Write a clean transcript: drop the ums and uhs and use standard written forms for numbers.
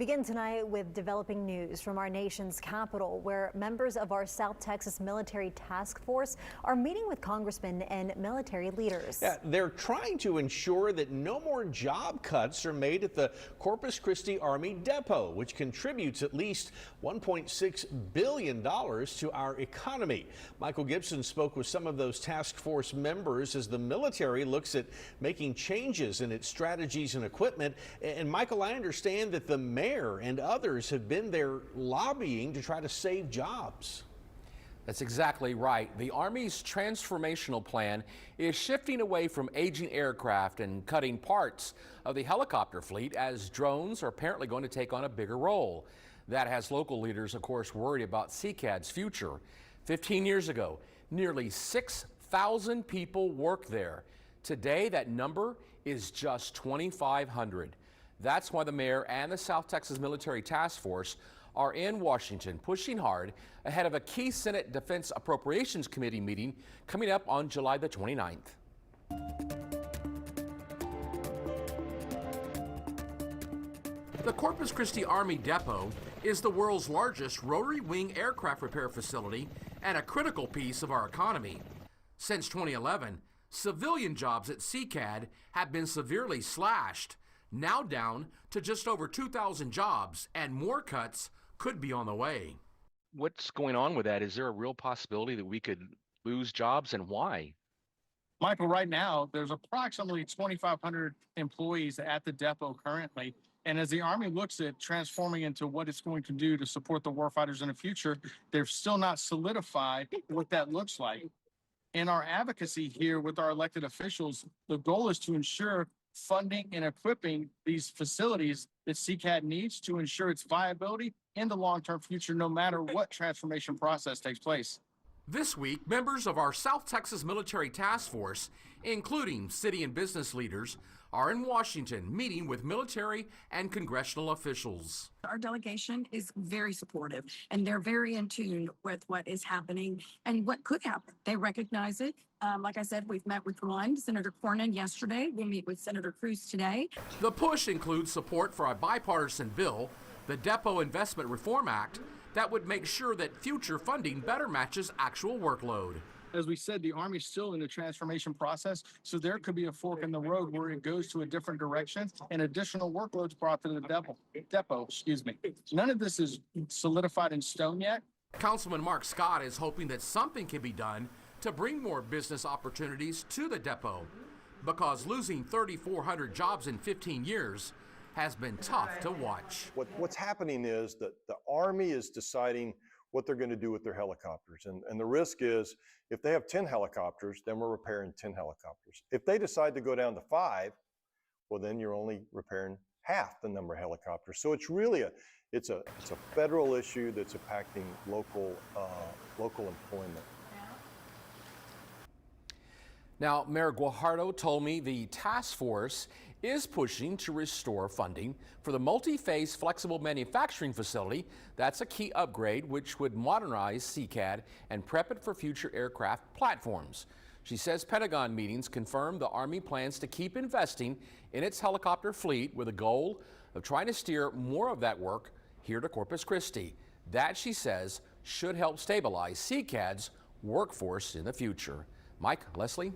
begin tonight with developing news from our nation's capital, where members of our South Texas Military Task Force are meeting with congressmen and military leaders. Yeah, they're trying to ensure that no more job cuts are made at the Corpus Christi Army Depot, which contributes at least $1.6 billion to our economy. Michael Gibson spoke with some of those task force members as the military looks at making changes in its strategies and equipment. And Michael, I understand that the mayor and others have been there lobbying to try to save jobs. That's exactly right. The Army's transformational plan is shifting away from aging aircraft and cutting parts of the helicopter fleet, as drones are apparently going to take on a bigger role. That has local leaders, of course, worried about CCAD's future. 15 years ago, nearly 6,000 people worked there. Today, that number is just 2,500. That's why the mayor and the South Texas Military Task Force are in Washington pushing hard ahead of a key Senate Defense Appropriations Committee meeting coming up on July the 29th. The Corpus Christi Army Depot is the world's largest rotary wing aircraft repair facility and a critical piece of our economy. Since 2011, civilian jobs at CCAD have been severely slashed, now down to just over 2,000 jobs, and more cuts could be on the way. What's going on with that? Is there a real possibility that we could lose jobs, and why? Michael, right now, there's approximately 2,500 employees at the depot currently. And as the Army looks at transforming into what it's going to do to support the warfighters in the future, they're still not solidified what that looks like. In our advocacy here with our elected officials, the goal is to ensure funding and equipping these facilities that CCAD needs to ensure its viability in the long-term future, no matter what transformation process takes place. This week, members of our South Texas Military Task Force, including city and business leaders, are in Washington meeting with military and congressional officials. Our delegation is very supportive, and they're very in tune with what is happening and what could happen. They recognize it. Like I said, we've met with Senator Cornyn yesterday. We'll meet with Senator Cruz today. The push includes support for a bipartisan bill, the Depot Investment Reform Act, that would make sure that future funding better matches actual workload. As we said, the Army is still in the transformation process, so there could be a fork in the road where it goes to a different direction and additional workloads brought to the depot. None of this is solidified in stone yet. Councilman Mark Scott is hoping that something can be done to bring more business opportunities to the depot, because losing 3,400 jobs in 15 years has been tough to watch. What's happening is that the Army is deciding what they're going to do with their helicopters. And the risk is, if they have 10 helicopters, then we're repairing 10 helicopters. If they decide to go down to 5, well, then you're only repairing half the number of helicopters. So it's really it's a federal issue that's impacting local employment. Now, Mayor Guardo told me the task force is pushing to restore funding for the multi-phase flexible manufacturing facility. That's a key upgrade which would modernize CCAD and prep it for future aircraft platforms. She says Pentagon meetings confirmed the Army plans to keep investing in its helicopter fleet with a goal of trying to steer more of that work here to Corpus Christi. That, she says, should help stabilize CCAD's workforce in the future. Mike, Leslie?